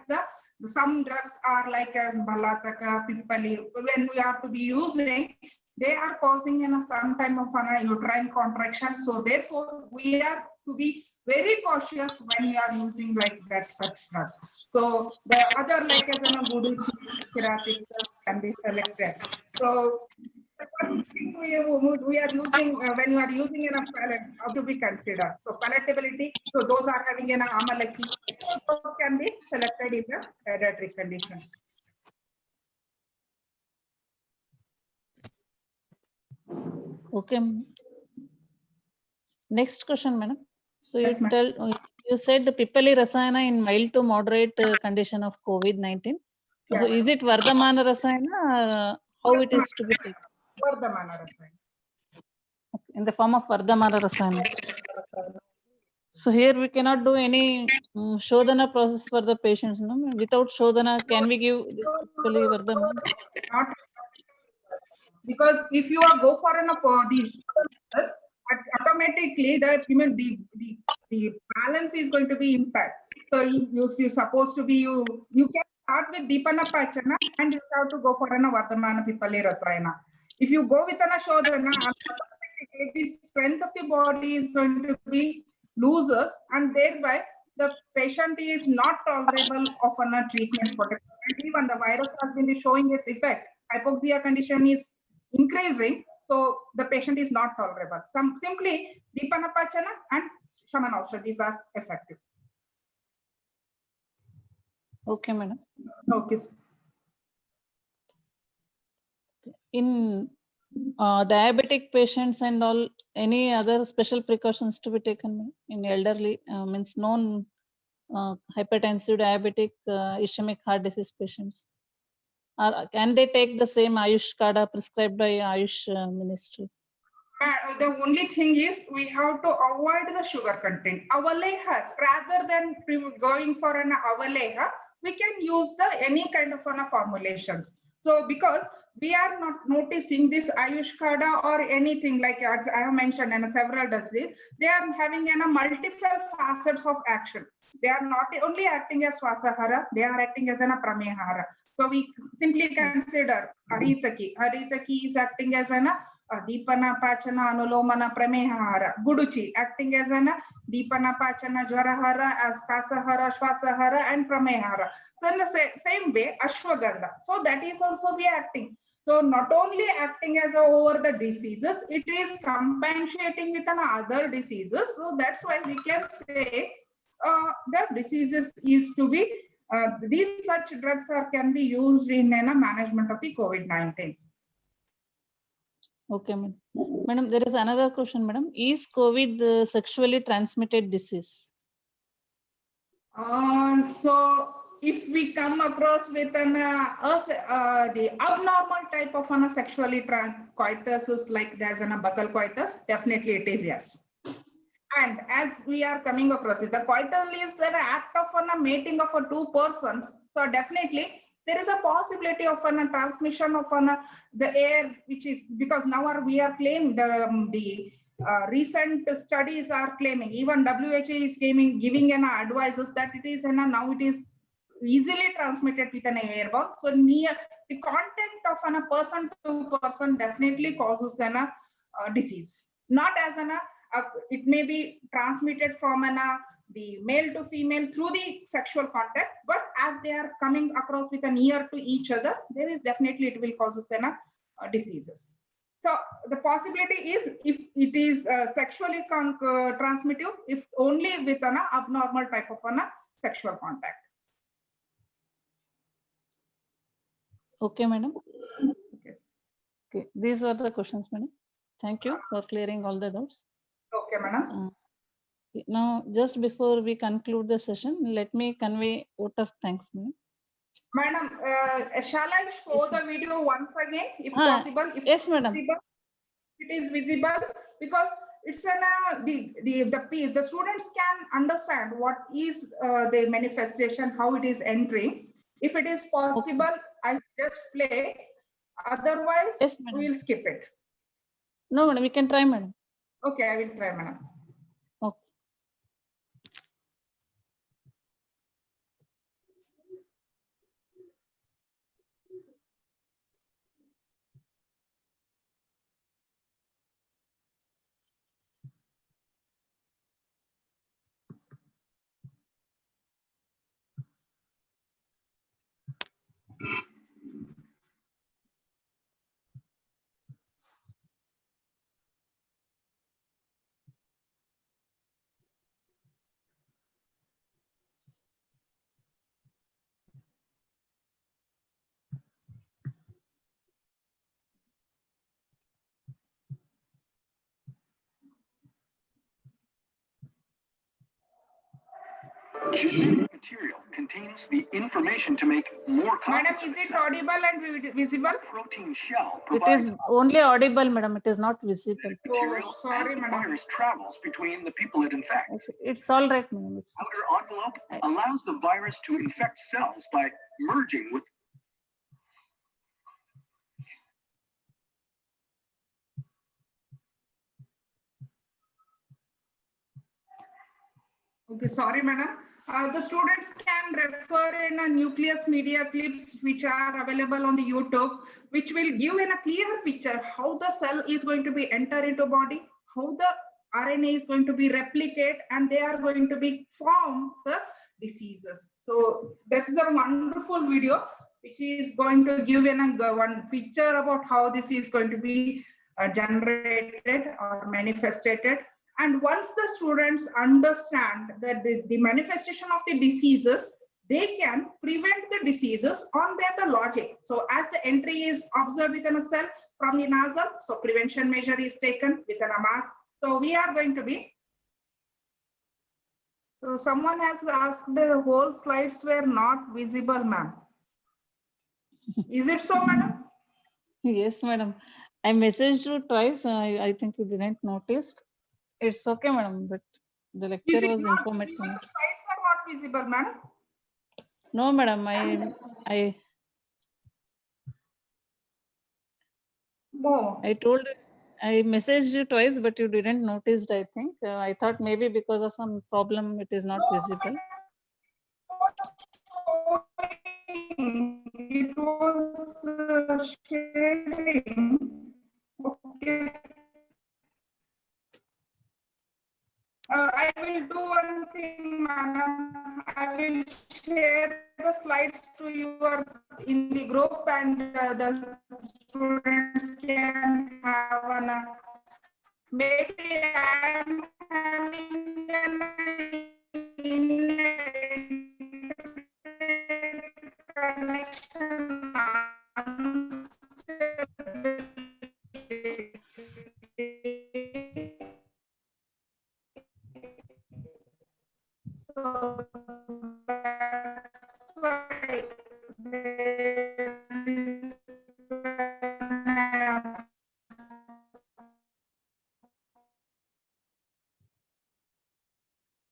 some drugs are like as Balataka, Pipali, when we have to be using, they are causing some time of uterine contraction. So therefore, we are to be very cautious when we are using like that such drugs. So the other like as Guduchi therapy can be selected. So we are using when you are using in a palate, how to be considered. So palatability, so those are having an amalaki, those can be selected in the pediatric condition. Okay. Next question, madam. So Yes, you said the Pipali Rasayana in mild to moderate condition of COVID-19. Yeah. So is it Vardhamana Rasayana or how it is to be taken? Vardhamana Rasayana. In the form of Vardhamana Rasayana. So here we cannot do any Shodhana process for the patients. No? Without Shodhana, can we give Pipali Vardhamana? Not because if you are go for automatically the balance is going to be impaired. So if you're supposed to be you can start with Deepana Pachana and you have to go for an Vardhamana Pipali Rasayana. If you go with an Shodhana, the strength of the body is going to be loses, and thereby the patient is not tolerable of a treatment for it. And even the virus has been showing its effect. Hypoxia condition is increasing, so the patient is not tolerable. Simply Deepanapachana and Shamanaushadha, these are effective. Okay, madam. Okay. In diabetic patients and all, any other special precautions to be taken in elderly, means known hypertensive, diabetic, ischemic heart disease patients? Can they take the same Ayush Kada prescribed by Ayush Ministry? The only thing is we have to avoid the sugar content. Avalehas, rather than going for an avaleha, we can use any kind of formulations. So because we are not noticing this Ayush Kada or anything like as I have mentioned in several diseases, they are having multiple facets of action. They are not only acting as Swasahara, they are acting as a Pramehara. So we simply consider Haritaki. Haritaki is acting as an Deepana Pachana Anulomana Pramehara. Guduchi acting as an Deepana Pachana Jwarahara as Kasahara, Shwasahara, and Pramehara. So in the same way, Ashwagandha. So that is also be acting. So not only acting as over the diseases, it is compensating with other diseases. So that's why we can say the diseases is to be these such drugs can be used in management of the COVID-19. Okay, madam. Madam, there is another question, madam. Is COVID sexually transmitted disease? So if we come across with the abnormal type of sexually coitus is like there's a buccal coitus, definitely it is yes. And as we are coming across it, the coitus is an act of mating of two persons. So definitely there is a possibility of a transmission of the air, which is because now we are claiming the recent studies are claiming, even WHO is giving an advices that it is now it is easily transmitted with an airborne. So near the contact of a person to person definitely causes a disease. Not as it may be transmitted from the male to female through the sexual contact, but as they are coming across with an ear to each other, there is definitely it will cause diseases. So the possibility is if it is sexually transmitted, if only with an abnormal type of sexual contact. Okay, madam. Okay. Okay, these were the questions, madam. Thank you for clearing all the doubts. Okay, madam. Now, just before we conclude the session, let me convey vote of thanks, ma'am. Madam, shall I show Yes, the video once again, if Ah, possible? If yes, madam. Visible, it is visible because it's an the students can understand what is the manifestation, how it is entering. If it is possible, I'll just play. Otherwise, Yes, madam. we'll skip it. No, madam, we can try, madam. Okay, I will try, madam. Okay. Genetic material contains the information to make more Madam, copies of is it itself. audible and visible? Protein shell It provides is only audible, madam. It is not visible. material Oh, sorry, as the madam. virus travels between the people it infects. Okay. It's all right, madam. It's Outer envelope allows the virus to infect cells by merging with Okay, sorry, madam. The students can refer in a nucleus media clips which are available on the YouTube, which will give in a clear picture how the cell is going to be enter into body, how the RNA is going to be replicate, and they are going to be form the diseases. So that is a wonderful video which is going to give in a one picture about how this is going to be generated or manifested. And once the students understand that the manifestation of the diseases, they can prevent the diseases on their logic. So as the entry is observed within a cell from the nasal, so prevention measure is taken within a mask. So we are going to be. So someone has asked the whole slides were not visible, ma'am. Is it so, madam? yes, madam. I messaged you twice. I think you didn't notice. It's okay, madam, but the Is lecture it was not informative. visible? The slides are not visible, madam. No, madam. I No. told you, I messaged you twice, but you didn't notice. I think I thought maybe because of some problem, it is not visible. It was sharing. Okay. I will do one thing, madam. I will share the slides to you in the group, and the students can have an. Maybe I am having an connection. So that's why there is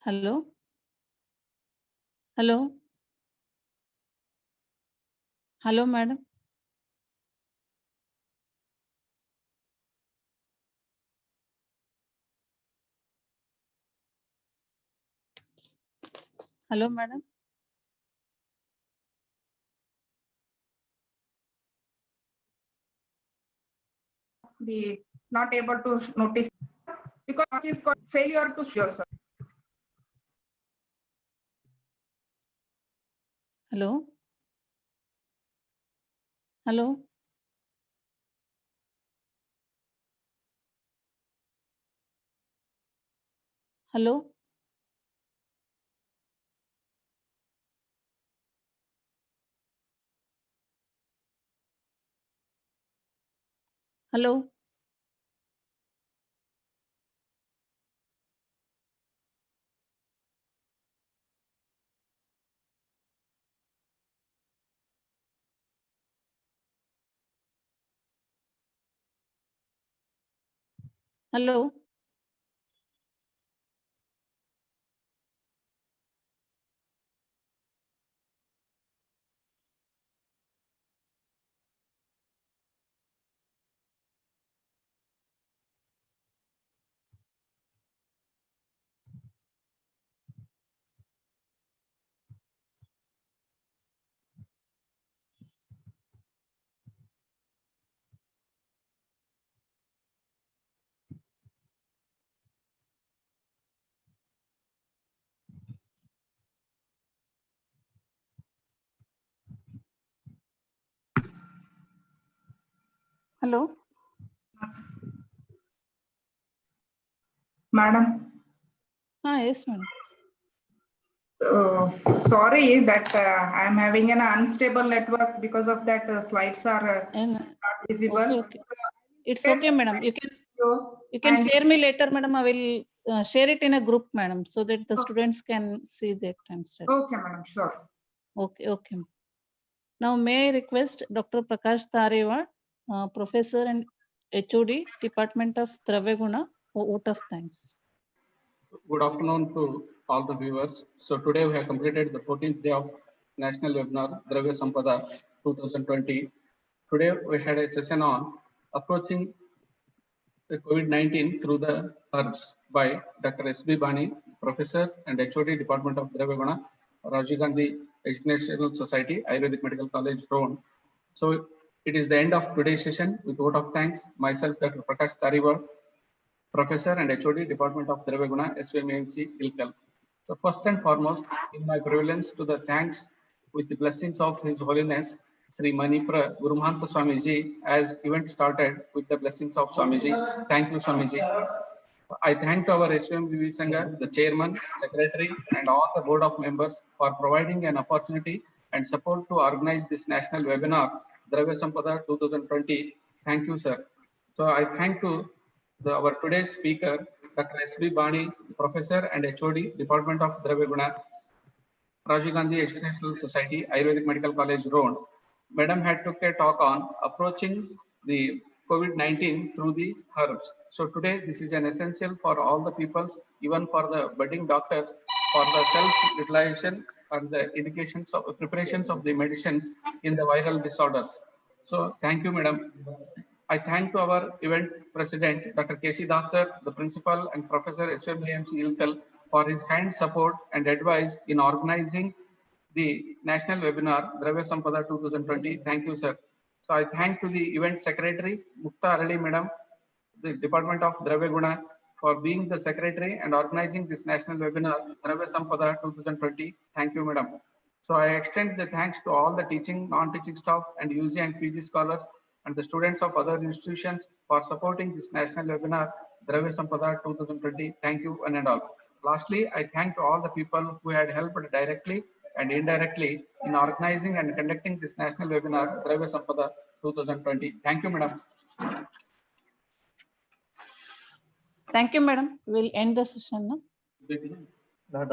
Hello. Hello. Hello, madam. Hello, madam. the not able to notice because it is got failure to show, sir. Hello. Hello. Hello. Hello. Hello. Hello. Madam. Yes, madam. Sorry that I'm having an unstable network, because of that slides are not visible. Okay. It's okay, madam. You can And share me later, madam. I will share it in a group, madam, so that the students can see that and study. Okay, madam, sure. Okay. Now, may I request Dr. Prakash Tarewal, Professor and HOD, Department of DRAVYA GUNA, for vote of thanks. Good afternoon to all the viewers. So today we have completed the 14th day of National Webinar DRAVYA Sampada 2020. Today we had a session on approaching the COVID-19 through the herbs by Dr. SVMAMC, Professor and HOD, Department of DRAVYA GUNA, Rajiv Gandhi Educational Society, Ayurvedic Medical College, Rona. So it is the end of today's session with vote of thanks. Myself, Dr. Prakash Tarewal, Professor and HOD, Department of DRAVYA GUNA, SVMAMC ILKAL. So first and foremost, in my prevalence to the thanks with the blessings of His Holiness Sri Manipura Guru Mahanta Swamiji, as event started with the blessings of Swamiji. Thank you, Swamiji. I thank our SVMBV Sangha, the chairman, secretary, and all the board of members for providing an opportunity and support to organize this national webinar, DRAVYA Sampada 2020. Thank you, sir. So I thank to our today's speaker, Dr. S.B. BANI, Professor and HOD, Department of DRAVYA GUNA, Rajiv Gandhi Educational Society, Ayurvedic Medical College, Road. Madam had took a talk on approaching the COVID-19 through the herbs. So today this is an essential for all the peoples, even for the budding doctors, for the self-utilization and the indications of preparations of the medicines in the viral disorders. So thank you, madam. I thank to our event president, Dr. K.C. Das sir, the principal and Professor SVMAMC ILKAL, for his kind support and advice in organizing the national webinar, DRAVYA Sampada 2020. Thank you, sir. So I thank to the event secretary, Mukta Arali madam, the Department of DRAVYA GUNA, for being the secretary and organizing this national webinar, DRAVYA Sampada 2020. Thank you, madam. So I extend the thanks to all the teaching, non-teaching staff and UG and PG scholars and the students of other institutions for supporting this national webinar, DRAVYA Sampada 2020. Thank you, one and all. Lastly, I thank to all the people who had helped directly and indirectly in organizing and conducting this national webinar, DRAVYA Sampada 2020. Thank you, madam. Thank you, madam. We'll end the session now. No,